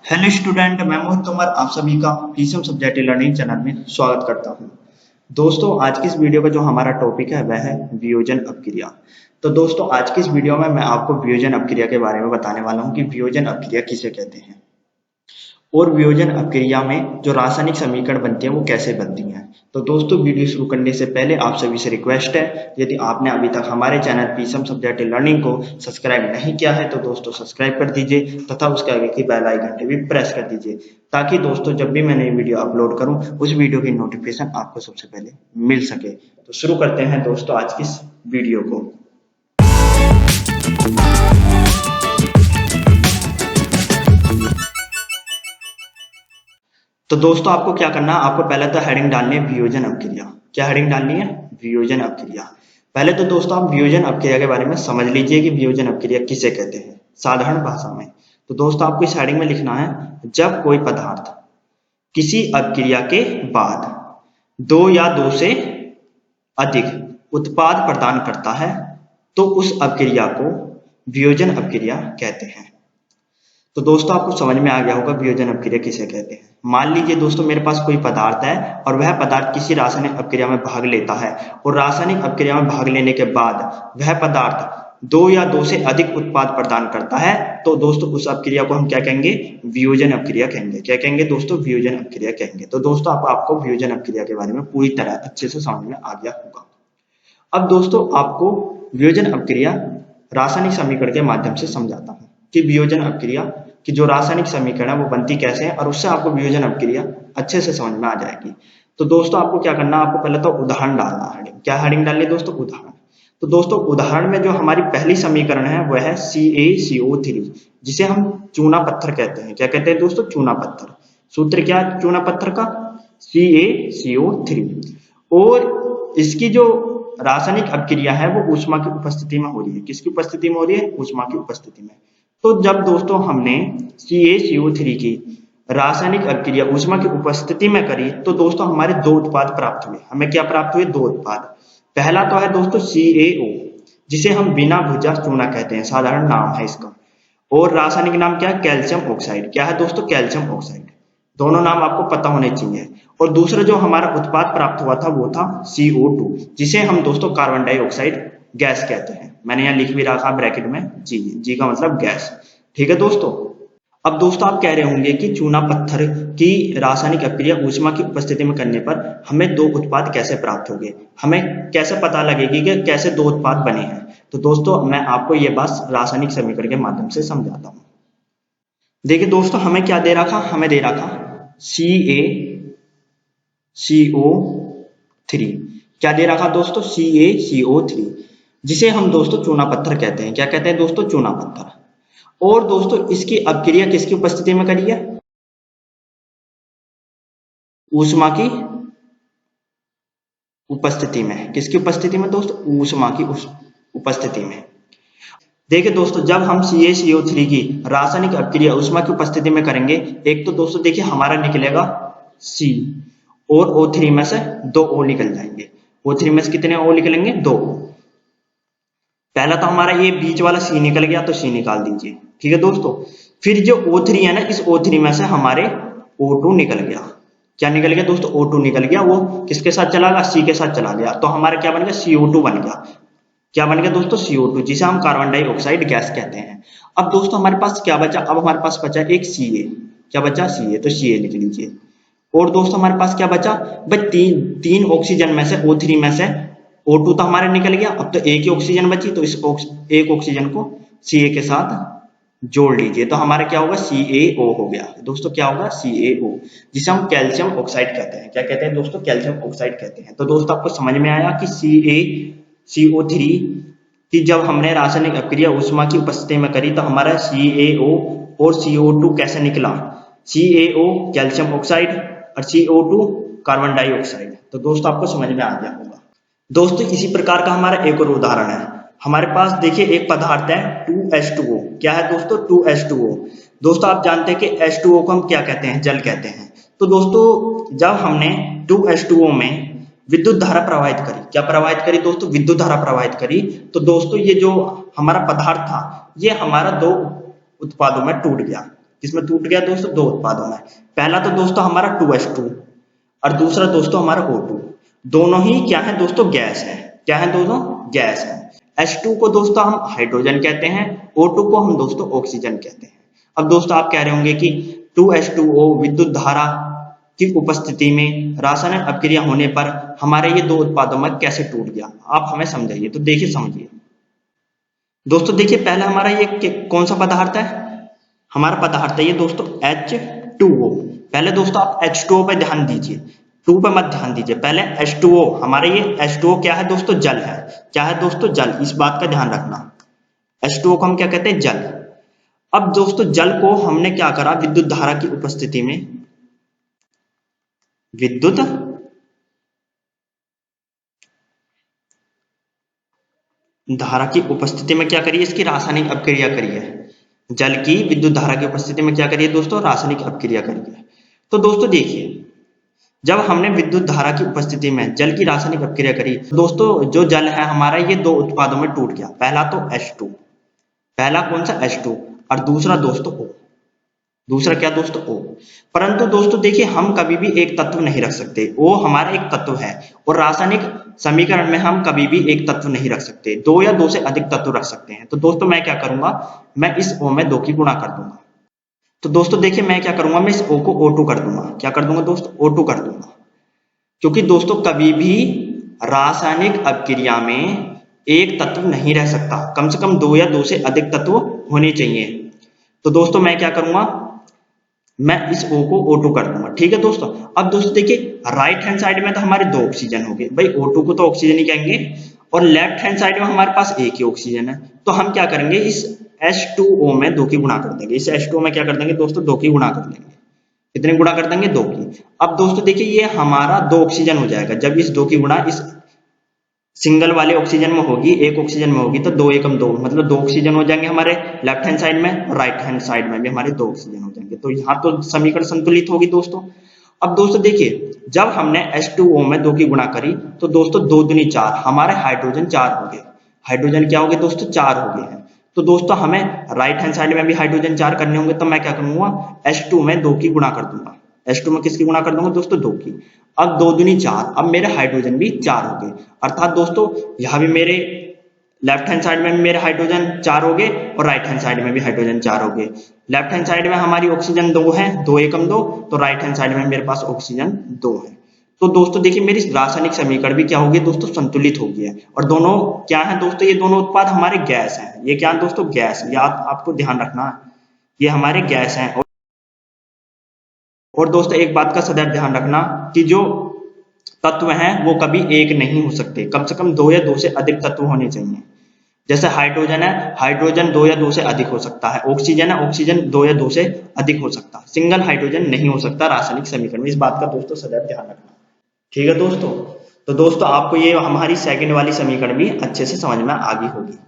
Hello student, मैं मोहित तोमर आप सभी का पीसीएम सब्जेक्ट लर्निंग चैनल में स्वागत करता हूं। दोस्तों, आज की इस वीडियो का जो हमारा टॉपिक है वह है वियोजन अपक्रिया। तो दोस्तों, आज की इस वीडियो में मैं आपको वियोजन अपक्रिया के बारे में बताने वाला हूं कि वियोजन अपक्रिया किसे कहते हैं और वियोजन अपक्रिया में जो रासायनिक समीकरण बनते हैं वो कैसे बनती हैं। तो दोस्तों, वीडियो शुरू करने से पहले आप सभी से रिक्वेस्ट है, यदि आपने अभी तक हमारे चैनल पीसीएम सब्जेक्ट लर्निंग को सब्सक्राइब नहीं किया है तो दोस्तों सब्सक्राइब कर दीजिए तथा उसके आगे की बेल आइकन भी प्रेस कर दीजिए, ताकि दोस्तों जब भी मैं नई वीडियो अपलोड करूं उस वीडियो की नोटिफिकेशन आपको सबसे पहले मिल सके। तो शुरू करते हैं दोस्तों आज की इस वीडियो को। तो दोस्तों, आपको क्या करना है, आपको पहले तो हेडिंग डालनी है वियोजन अपक्रिया। क्या हेडिंग डालनी है? वियोजन अपक्रिया। पहले तो दोस्तों आप वियोजन अपक्रिया के बारे में समझ लीजिए कि वियोजन अपक्रिया किसे कहते हैं साधारण भाषा में। तो दोस्तों, आपको इस हेडिंग में लिखना है, जब कोई पदार्थ किसी अपक्रिया के बाद दो या दो से अधिक उत्पाद प्रदान करता है तो उस अपक्रिया को वियोजन अपक्रिया कहते हैं। तो दोस्तों, आपको समझ में आ गया होगा वियोजन अपक्रिया किसे कहते हैं। मान लीजिए दोस्तों, मेरे पास कोई पदार्थ है और वह पदार्थ किसी रासायनिक अपक्रिया में भाग लेता है और रासायनिक अपक्रिया में भाग लेने के बाद वह पदार्थ दो या दो से अधिक उत्पाद प्रदान करता है तो दोस्तों उस अपक्रिया को हम क्या कहेंगे? वियोजन अपक्रिया कहेंगे। क्या कहेंगे दोस्तों? वियोजन अपक्रिया कहेंगे। तो दोस्तों, आपको वियोजन अपक्रिया के बारे में पूरी तरह अच्छे से समझ में आ गया होगा। अब दोस्तों, आपको वियोजन अपक्रिया रासायनिक समीकरण के माध्यम से समझाता हूं कि वियोजन अपक्रिया कि जो रासायनिक समीकरण है वो बनती कैसे है और उससे आपको वियोजन अपक्रिया अच्छे से समझ में आ जाएगी। तो दोस्तों, आपको क्या करना है, आपको पहले तो उदाहरण डालना है। क्या हेडिंग डालनी है दोस्तों? उदाहरण। तो दोस्तों, उदाहरण में जो हमारी पहली समीकरण है वह है CaCO3, जिसे हम चूना पत्थर कहते हैं। क्या कहते हैं दोस्तों? चूना पत्थर। सूत्र क्या है चूना पत्थर का? CaCO3। और इसकी जो रासायनिक अपक्रिया है वो ऊष्मा की उपस्थिति में हो रही है। किसकी उपस्थिति में हो रही है? ऊष्मा की उपस्थिति में। तो जब दोस्तों हमने CaCO3 की रासायनिक अपक्रिया ऊष्मा की उपस्थिति में करी तो दोस्तों हमारे दो उत्पाद प्राप्त हुए। हमें क्या प्राप्त हुए? दो उत्पाद। पहला तो है दोस्तों CaO, जिसे हम बिना भुजा चूना कहते हैं, साधारण नाम है इसका। और रासायनिक नाम क्या है? Calcium oxide. क्या है दोस्तों? Calcium oxide. दोनों नाम आपको पता होने चाहिए। और दूसरा जो हमारा उत्पाद प्राप्त हुआ था वो था CO2, जिसे हम दोस्तों कार्बन डाइऑक्साइड गैस कहते हैं। मैंने यहाँ लिख भी रखा ब्रैकेट में जी। जी का मतलब गैस। ठीक है दोस्तों। अब दोस्तों, आप कह रहे होंगे कि चूना पत्थर की रासायनिक अपक्रिया ऊष्मा की उपस्थिति में करने पर हमें दो उत्पाद कैसे प्राप्त होंगे, हमें कैसे पता लगेगी कि कैसे दो उत्पाद बने हैं। तो दोस्तों, मैं आपको ये बात रासायनिक समीकरण के माध्यम से समझाता हूं। देखिए दोस्तों, हमें क्या दे रखा? हमें दे रखा CaCO3। क्या दे रखा दोस्तों? CaCO3, जिसे हम दोस्तों चूना पत्थर कहते हैं। क्या कहते हैं दोस्तों? चूना पत्थर। और दोस्तों, इसकी अपक्रिया किसकी उपस्थिति में करी है? ऊष्मा की उपस्थिति में। किसकी उपस्थिति में दोस्तों? ऊष्मा की उपस्थिति में। देखिए दोस्तों, जब हम CaCO3 की रासायनिक अपक्रिया ऊष्मा की उपस्थिति में करेंगे, एक तो दोस्तों देखिए हमारा निकलेगा C और O3 में से दो O निकल जाएंगे। O3 में से कितने O निकलेंगे? दो। पहला तो हमारा ये बीच वाला C निकल गया, तो C निकाल दीजिए। ठीक है दोस्तों। फिर जो O3 है ना, इस O3 में से हमारे O2 निकल गया। क्या निकल गया दोस्तों? O2 निकल गया। वो किसके साथ चला गया? C के साथ चला गया। तो हमारा क्या बन गया? CO2 बन गया। क्या बन गया दोस्तों? CO2, जिसे हम कार्बन डाइऑक्साइड गैस कहते हैं। अब दोस्तों हमारे पास क्या बचा? अब हमारे पास बचा एक Ca। क्या बचा? Ca। तो Ca लिख लीजिए। और दोस्तों हमारे पास क्या बचा? भाई तीन ऑक्सीजन में से O3 में से O2 तो हमारे निकल गया। अब तो एक ही ऑक्सीजन बची, तो इस एक ऑक्सीजन को Ca के साथ जोड़ लीजिए, तो हमारा क्या होगा? CaO हो गया। दोस्तों क्या होगा? CaO, जिसे हम कैल्शियम ऑक्साइड कहते हैं। क्या कहते हैं दोस्तों? कैल्शियम ऑक्साइड कहते हैं। तो दोस्तों आपको समझ में आया कि CaCO3 की जब हमने रासायनिक अपक्रिया ऊष्मा की उपस्थिति में करी तो हमारा CaO और CO2 कैसे निकला? CaO कैल्शियम ऑक्साइड और CO2 कार्बन डाइऑक्साइड। तो दोस्तों आपको समझ में आ गया होगा। दोस्तों इसी प्रकार का हमारा एक और उदाहरण है। हमारे पास देखिए एक पदार्थ है 2H2O। क्या है दोस्तों? 2H2O। दोस्तों आप जानते हैं कि H2O को हम क्या कहते हैं? जल कहते हैं। तो दोस्तों जब हमने 2H2O में विद्युत धारा प्रवाहित करी, क्या प्रवाहित करी दोस्तों? विद्युत धारा प्रवाहित करी, तो दोस्तों ये जो हमारा पदार्थ था ये हमारा दो उत्पादों में टूट गया। किसमें टूट गया दोस्तों? दो उत्पादों में। पहला तो दोस्तों हमारा 2H2 और दूसरा दोस्तों हमारा O2। दोनों ही क्या है दोस्तों? गैस है। क्या है दोनों? गैस है। H2 को दोस्तों हम हाइड्रोजन कहते हैं, O2 को हम दोस्तों ऑक्सीजन कहते हैं। अब दोस्तों आप कह रहे होंगे कि 2H2O विद्युत धारा की उपस्थिति में रासायनिक अपक्रिया होने पर हमारे ये दो उत्पादों में कैसे टूट गया? आप हमें समझाइए। तो देखिए समझिए दोस्तों, देखिए पहला हमारा ये कौन सा पदार्थ है? हमारा पदार्थ है ये दोस्तों H2O। पहले दोस्तों आप H2O पे ध्यान दीजिए, 2 पे मत ध्यान दीजिए। पहले H2O, हमारा ये H2O क्या है दोस्तों? जल है। क्या है दोस्तों? जल। इस बात का ध्यान रखना। H2O को हम क्या कहते हैं? जल। अब दोस्तों जल को हमने क्या करा? विद्युत धारा की उपस्थिति में, विद्युत धारा की उपस्थिति में क्या करिए? इसकी रासायनिक अपक्रिया करिए। जल की विद्युत धारा की उपस्थिति में क्या करिए दोस्तों? रासायनिक अपक्रिया करिए। तो दोस्तों देखिए, जब हमने विद्युत धारा की उपस्थिति में जल की रासायनिक अपक्रिया करी, दोस्तों जो जल है हमारा ये दो उत्पादों में टूट गया। पहला तो H2, पहला कौन सा? H2, और दूसरा दोस्तों O। दूसरा क्या दोस्तों? O। परंतु दोस्तों देखिए, हम कभी भी एक तत्व नहीं रख सकते। O हमारा एक तत्व है और रासायनिक समीकरण में हम कभी भी एक तत्व नहीं रख सकते, दो या दो से अधिक तत्व रख सकते हैं। तो दोस्तों मैं क्या करूंगा? मैं इस O में 2 की गुणा कर दूंगा। तो दोस्तों देखिए मैं क्या करूंगा? मैं इस O को O2 कर दूंगा। क्या कर दूंगा दोस्तों? O2 कर दूंगा। क्योंकि दोस्तों कभी भी रासायनिक अपक्रिया में एक तत्व नहीं रह सकता, कम से कम दो या दो से अधिक तत्व होने चाहिए। तो दोस्तों मैं क्या करूंगा? मैं इस O को O2 कर दूंगा। ठीक है दोस्तों। अब दोस्तों देखिए, राइट हैंड साइड में तो हमारे 2 ऑक्सीजन हो गए, भाई O2 को तो ऑक्सीजन ही कहेंगे, और लेफ्ट हैंड साइड में हमारे पास एक ही ऑक्सीजन है। तो हम क्या करेंगे? इस H2O में 2 की गुणा कर देंगे। इस H2O में क्या कर देंगे दोस्तों? 2 की गुणा कर देंगे। कितने गुणा कर देंगे? 2 की। अब दोस्तों देखिए, ये हमारा 2 ऑक्सीजन हो जाएगा। जब इस 2 की गुणा इस सिंगल वाले ऑक्सीजन में होगी, एक ऑक्सीजन में होगी, तो 2 एकम 2, मतलब 2 ऑक्सीजन हो जाएंगे हमारे लेफ्ट हैंड साइड में, और राइट हैंड साइड में भी हमारे 2 ऑक्सीजन हो जाएंगे। तो यहाँ तो समीकरण संतुलित होगी दोस्तों। अब दोस्तों देखिए, जब हमने H2O में 2 की गुणा करी, तो दोस्तों 2 दूनी 4, हमारे हाइड्रोजन 4 हो गए। हाइड्रोजन क्या हो गए दोस्तों? 4 हो गए हैं। तो दोस्तों हमें राइट हैंड साइड में भी हाइड्रोजन 4 करने होंगे। तो मैं क्या करूंगा? H2 में 2 की गुणा कर दूंगा। H2 में किसकी गुणा कर दूंगा दोस्तों? 2 की। अब 2 दूनी 4, अब मेरे हाइड्रोजन भी 4 हो गए। अर्थात दोस्तों यहां भी मेरे लेफ्ट हैंड साइड में भी मेरे हाइड्रोजन 4 हो गए और राइट हैंड साइड में भी हाइड्रोजन 4 हो गए। लेफ्ट हैंड साइड में हमारी ऑक्सीजन 2 है, 2 एकम 2, तो राइट हैंड साइड में मेरे पास ऑक्सीजन 2 है। तो दोस्तों देखिए, मेरी रासायनिक समीकरण भी क्या हो गई दोस्तों? संतुलित हो गया है। और दोनों क्या है दोस्तों? ये दोनों उत्पाद हमारे गैस हैं। ये क्या है दोस्तों? गैस। याद आपको ध्यान रखना, ये हमारे गैस हैं। और दोस्तों एक बात का सदैव ध्यान रखना कि जो तत्व हैं वो कभी एक नहीं हो सकते, कम से कम 2 या 2 से अधिक तत्व होने चाहिए। जैसे हाइड्रोजन है, हाइड्रोजन 2 या 2 से अधिक हो सकता है। ऑक्सीजन है, ऑक्सीजन 2 या 2 से अधिक हो सकता है। सिंगल हाइड्रोजन नहीं हो सकता रासायनिक समीकरण में। इस बात का दोस्तों सदैव ध्यान रखना। ठीक है दोस्तों। तो दोस्तों आपको ये हमारी सेकंड वाली समीकरण भी अच्छे से समझ में आ गई होगी।